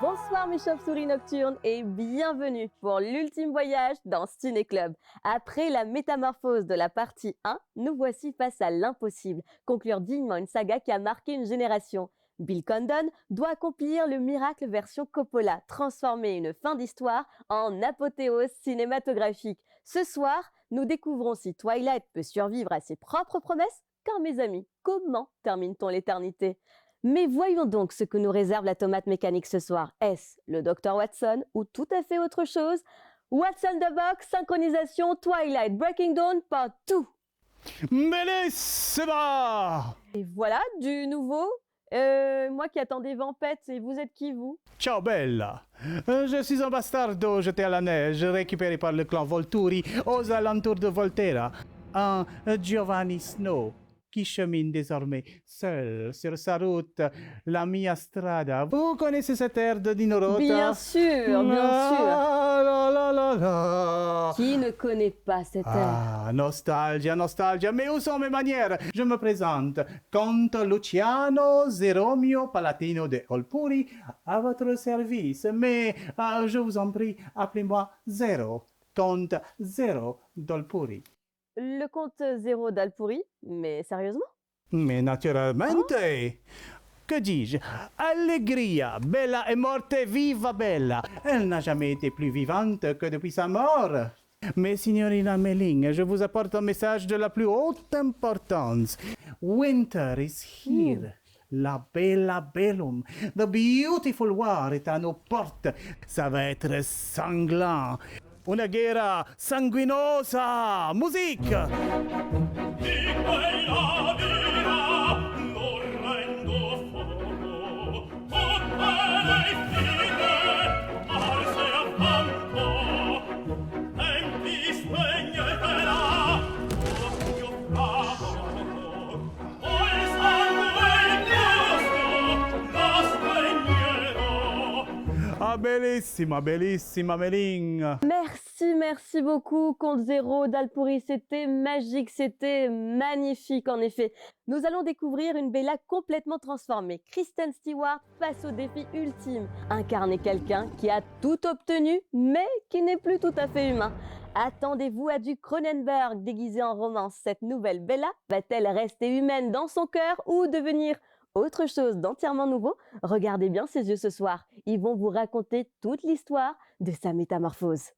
Bonsoir mes chauves-souris nocturnes et bienvenue pour l'ultime voyage dans Ciné Club. Après la métamorphose de la partie 1, nous voici face à l'impossible, conclure dignement une saga qui a marqué une génération. Bill Condon doit accomplir le miracle version Coppola, transformer une fin d'histoire en apothéose cinématographique. Ce soir, nous découvrons si Twilight peut survivre à ses propres promesses, car mes amis, comment termine-t-on l'éternité ? Mais voyons donc ce que nous réserve la tomate mécanique ce soir. Est-ce le Dr Watson ou tout à fait autre chose? Watson the Box, synchronisation, Twilight, Breaking Dawn, pas tout. Bellissima! Et voilà, du nouveau. Moi qui attendais Vampette, et vous êtes qui vous? Ciao bella! Je suis un bastardo jeté à la neige, récupéré par le clan Volturi aux alentours de Volterra. Un Giovanni Snow qui chemine désormais seul sur sa route, la Mia Strada. Vous connaissez cette air de Nino Rota? Bien sûr, bien sûr. La, la, la, la. Qui ne connaît pas cette air? Ah, nostalgia, nostalgia, mais où sont mes manières? Je me présente, Comte Luciano Zeromio Palatino de Olpuri, à votre service. Mais je vous en prie, appelez-moi Zero, Comte Zero d'Olpuri. Le comte Zéro d'Alpouri, mais sérieusement? Mais naturalmente. Que dis-je? Allegria, bella è morte, viva bella. Elle n'a jamais été plus vivante que depuis sa mort. Mais signorina Meling, je vous apporte un message de la plus haute importance. Winter is here. La bella bellum, the beautiful war est à nos portes. Ça va être sanglant. Una guerra sanguinosa! Musique! Di quella via non rendo fogo, tutte le file alze a fango, tempi spegnetela, occhio bravo, o il sangue giusto la spegnerò. Ah, bellissima, bellissima Meling! Merci beaucoup, Comte Zéro d'Alpouri. C'était magique, c'était magnifique en effet. Nous allons découvrir une Bella complètement transformée. Kristen Stewart face au défi ultime. Incarner quelqu'un qui a tout obtenu, mais qui n'est plus tout à fait humain. Attendez-vous à du Cronenberg déguisé en romance. Cette nouvelle Bella va-t-elle rester humaine dans son cœur ou devenir autre chose d'entièrement nouveau? Regardez bien ses yeux ce soir. Ils vont vous raconter toute l'histoire de sa métamorphose.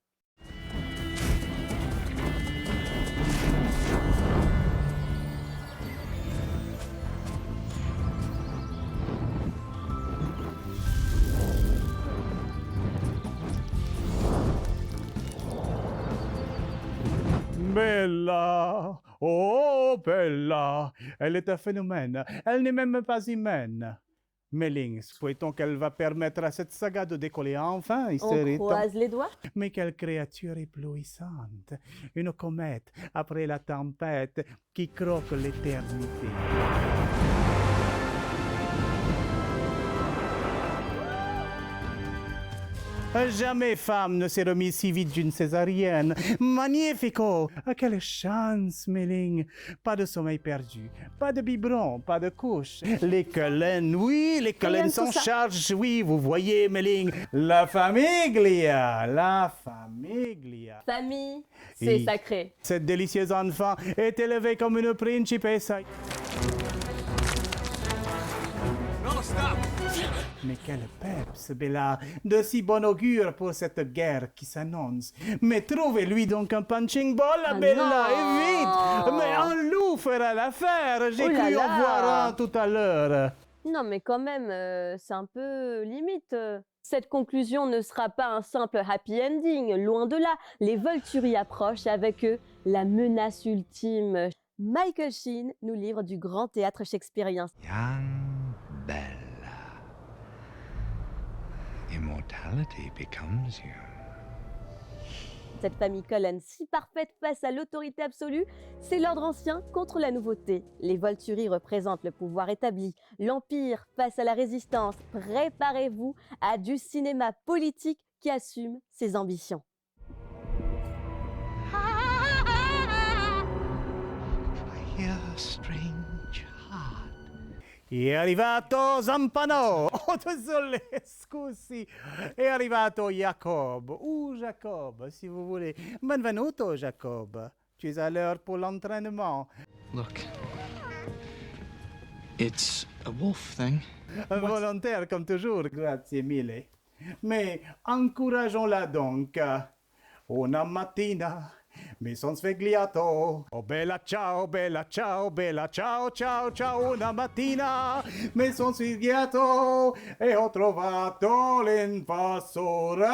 Bella! Oh, Bella! Elle est un phénomène. Elle n'est même pas humaine. Meling, souhaitons qu'elle va permettre à cette saga de décoller enfin. On croise les doigts. Mais quelle créature éblouissante! Une comète après la tempête qui croque l'éternité. Jamais femme ne s'est remise si vite d'une césarienne. Magnifico! Ah, quelle chance, Meling! Pas de sommeil perdu, pas de biberon, pas de couche. Les Cullen, oui, les Cullen s'en chargent, oui, vous voyez, Meling. La famiglia, la famiglia. Famille, c'est Et sacré. Cette délicieuse enfant est élevée comme une principessa. Mais quel peps, Bella, de si bon augure pour cette guerre qui s'annonce. Mais trouvez-lui donc un punching ball, Ah Bella, non. et vite! Mais un loup fera l'affaire, j'ai Oh là cru en là. voir un tout à l'heure. Non mais quand même, c'est un peu limite. Cette conclusion ne sera pas un simple happy ending, loin de là. Les Volturi approchent et avec eux la menace ultime. Michael Sheen nous livre du grand théâtre shakespearien. Young Bella. Immortality becomes you. Cette famille Cullen si parfaite face à l'autorité absolue, c'est l'ordre ancien contre la nouveauté. Les Volturi représentent le pouvoir établi, l'Empire face à la résistance. Préparez-vous à du cinéma politique qui assume ses ambitions. I hear a strange heart. È arrivato Zampano! Oh, désolé, scusi. È arrivato Jacob. Jacob, si vous voulez. Benvenuto, Jacob. Tu es à l'heure pour l'entraînement. Look. It's a wolf thing. Volontaire comme toujours, grazie mille. Mais encourageons-la donc. Una mattina mi son svegliato. Oh bella ciao, ciao, ciao, ciao. Una mattina mi son svegliato e ho trovato l'invasore.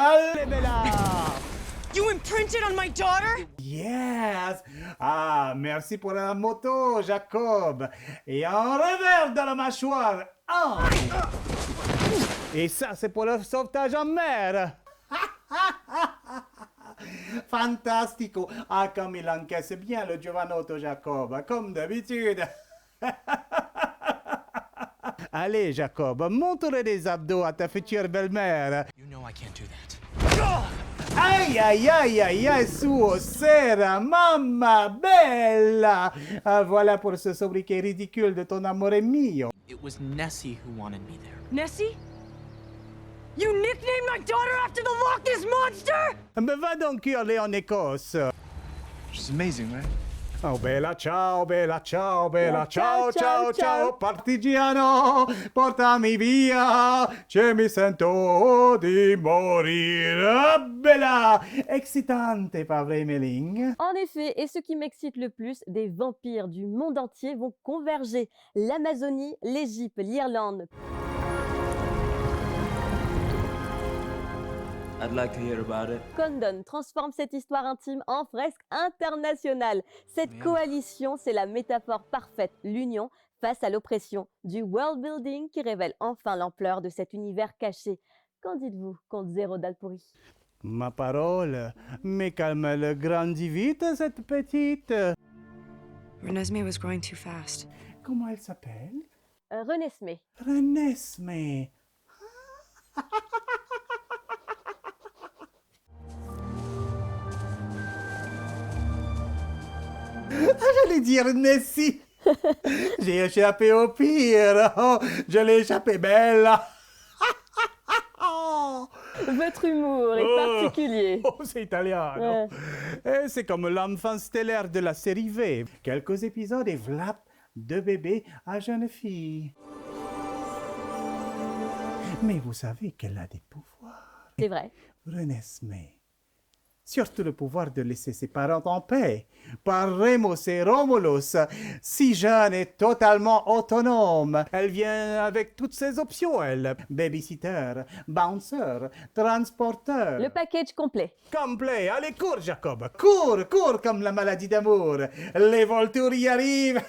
Bella! You imprinted on my daughter? Yes! Ah, merci pour la moto, Jacob. Et un revers de la mâchoire. Ah! Et ça, c'est pour le sauvetage en mer. Fantastico. Ah, comme il encaisse bien le giovanotto Jacob, comme d'habitude. Allez, Jacob, montre les abdos à ta future belle-mère. You know I can't do that. Ai ai ai ai ai, suo sera, mamma bella! Ah, voilà pour ce sobriquet ridicule de ton amore mio. It was Nessie who wanted me there. Nessie? You nicknamed my daughter after the Loch Ness Monster? Mais va donc hurler en Écosse. She's amazing, right? Oh bella ciao, ciao, Ciao, ciao, ciao, ciao. ciao, partigiano, portami via, che mi sento di morire. Bella, excitante, pas vrai, Méling? En effet, et ce qui m'excite le plus, des vampires du monde entier vont converger. L'Amazonie, l'Égypte, l'Irlande. I'd like to hear about it. Condon transforme cette histoire intime en fresque internationale. Cette coalition, c'est la métaphore parfaite, l'union face à l'oppression, du world building qui révèle enfin l'ampleur de cet univers caché. Qu'en dites-vous, comte Zéro d'Alpouri? Ma parole, mais calme-le, grandit vite, cette petite. Renesmee was growing too fast. Comment elle s'appelle? Renesmee. Renesmee. J'allais dire Nessie. J'ai échappé au pire. Oh, je l'ai échappé belle. Votre humour est particulier. Oh, c'est italien. Ouais. Et c'est comme l'enfant stellaire de la série V. Quelques épisodes et vlap, de bébé à jeune fille. Mais vous savez qu'elle a des pouvoirs. C'est vrai. Renesmee. Surtout le pouvoir de laisser ses parents en paix. Par Remus et Romulus, si jeune et totalement autonome. Elle vient avec toutes ses options, elle. Babysitter, bouncer, transporteur. Le package complet. Complet. Allez, cours, Jacob. Cours, cours comme la maladie d'amour. Les volturi arrivent.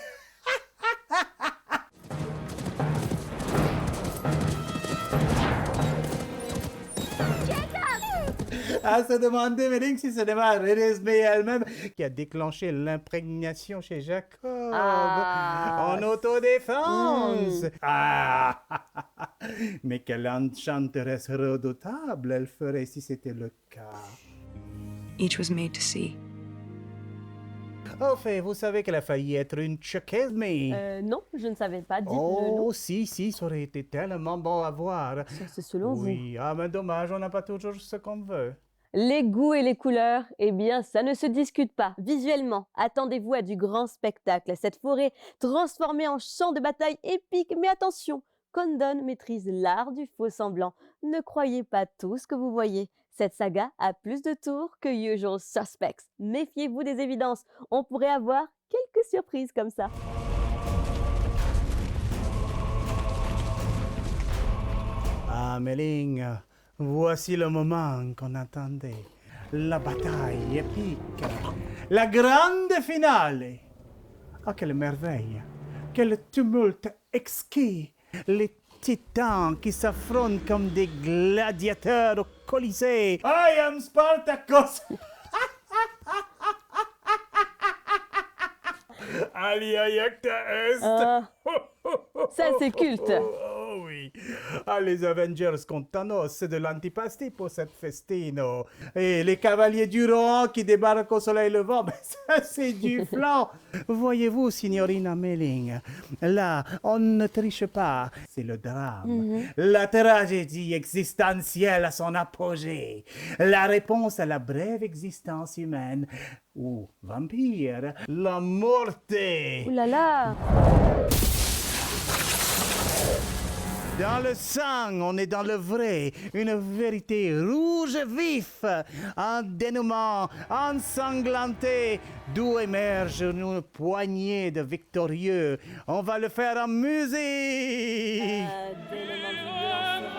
À se demander, Méling, si ce n'est pas Renesmee elle-même qui a déclenché l'imprégnation chez Jacob. Ah. En autodéfense. Ah. Mais quelle enchanteresse redoutable elle ferait si c'était le cas. Each was made to see. Au fait, vous savez qu'elle a failli être une Chuckesmee. Non, je ne savais pas. Dites-le Oh, nous. si, ça aurait été tellement bon à voir. Ça, c'est selon vous. Oui, ah, mais dommage, on n'a pas toujours ce qu'on veut. Les goûts et les couleurs, eh bien, ça ne se discute pas. Visuellement, attendez-vous à du grand spectacle. Cette forêt transformée en champ de bataille épique. Mais attention, Condon maîtrise l'art du faux semblant. Ne croyez pas tout ce que vous voyez. Cette saga a plus de tours que Usual Suspects. Méfiez-vous des évidences. On pourrait avoir quelques surprises comme ça. Ah, Méling, voici le moment qu'on attendait. La bataille épique. La grande finale. Ah, quelle merveille. Quel tumulte exquis. Les titans qui s'affrontent comme des gladiateurs au Colisée. I am Spartacus. Alia Iacta Est. Ah, ça, c'est culte. Oh oui. oui. Ah, les Avengers contre Thanos, c'est de l'antipasti pour cette festino. Et les cavaliers du Rohan qui débarquent au soleil levant, ben ça c'est du flan. Voyez-vous, signorina Melling, là, on ne triche pas, c'est le drame. La tragédie existentielle à son apogée. La réponse à la brève existence humaine. Ou vampire, la morte. Ouh là là! Dans le sang, on est dans le vrai, une vérité rouge vif, un dénouement ensanglanté, d'où émerge une poignée de victorieux. On va le faire en musique. Dénouement de violence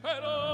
sera.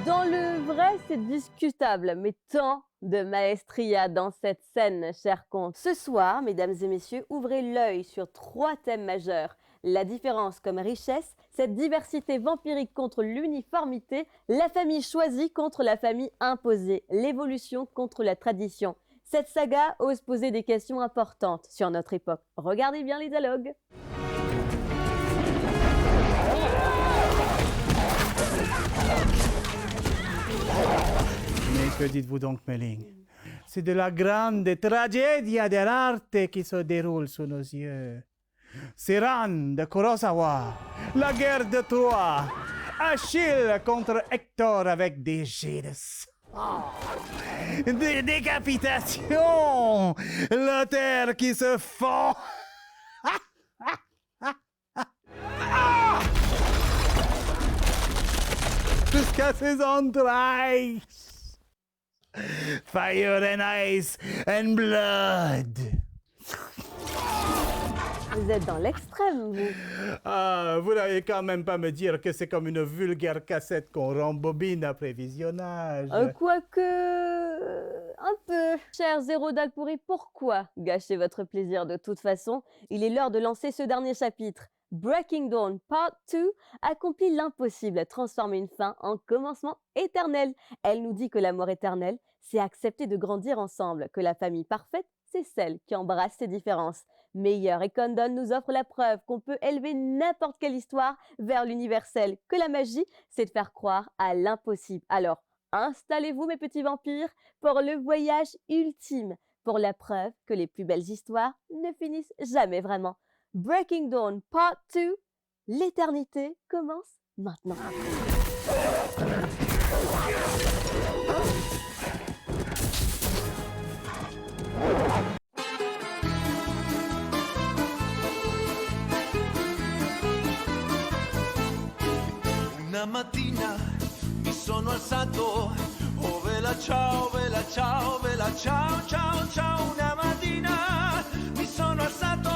Dans le vrai, c'est discutable, mais tant de maestria dans cette scène, cher comte. Ce soir, mesdames et messieurs, ouvrez l'œil sur 3 thèmes majeurs. La différence comme richesse, cette diversité vampirique contre l'uniformité, la famille choisie contre la famille imposée, l'évolution contre la tradition. Cette saga ose poser des questions importantes sur notre époque. Regardez bien les dialogues. Mais que dites-vous donc, Melling? C'est de la grande tragedia dell'arte qui se déroule sous nos yeux. Siran de Kurosawa, la guerre de Troie, Achille contre Hector avec des jets de sang, des décapitations, la terre qui se fond. Jusqu'à ses entrailles. Fire and ice and blood. Vous êtes dans l'extrême, vous. Ah, vous n'allez quand même pas me dire que c'est comme une vulgaire cassette qu'on rembobine après visionnage. Quoique... un peu. Cher Zéro Dagpouri, pourquoi gâcher votre plaisir de toute façon? Il est l'heure de lancer ce dernier chapitre. Breaking Dawn Part 2 accomplit l'impossible, transformer une fin en commencement éternel. Elle nous dit que l'amour éternel, c'est accepter de grandir ensemble, que la famille parfaite, c'est celle qui embrasse ses différences. Meilleur et Condon nous offre la preuve qu'on peut élever n'importe quelle histoire vers l'universel, que la magie, c'est de faire croire à l'impossible. Alors, installez-vous mes petits vampires pour le voyage ultime, pour la preuve que les plus belles histoires ne finissent jamais vraiment. Breaking Dawn Part 2, l'éternité commence maintenant. Una mattina mi sono alzato, oh vela ciao, vela ciao, vela ciao, ciao, ciao. Una mattina mi sono alzato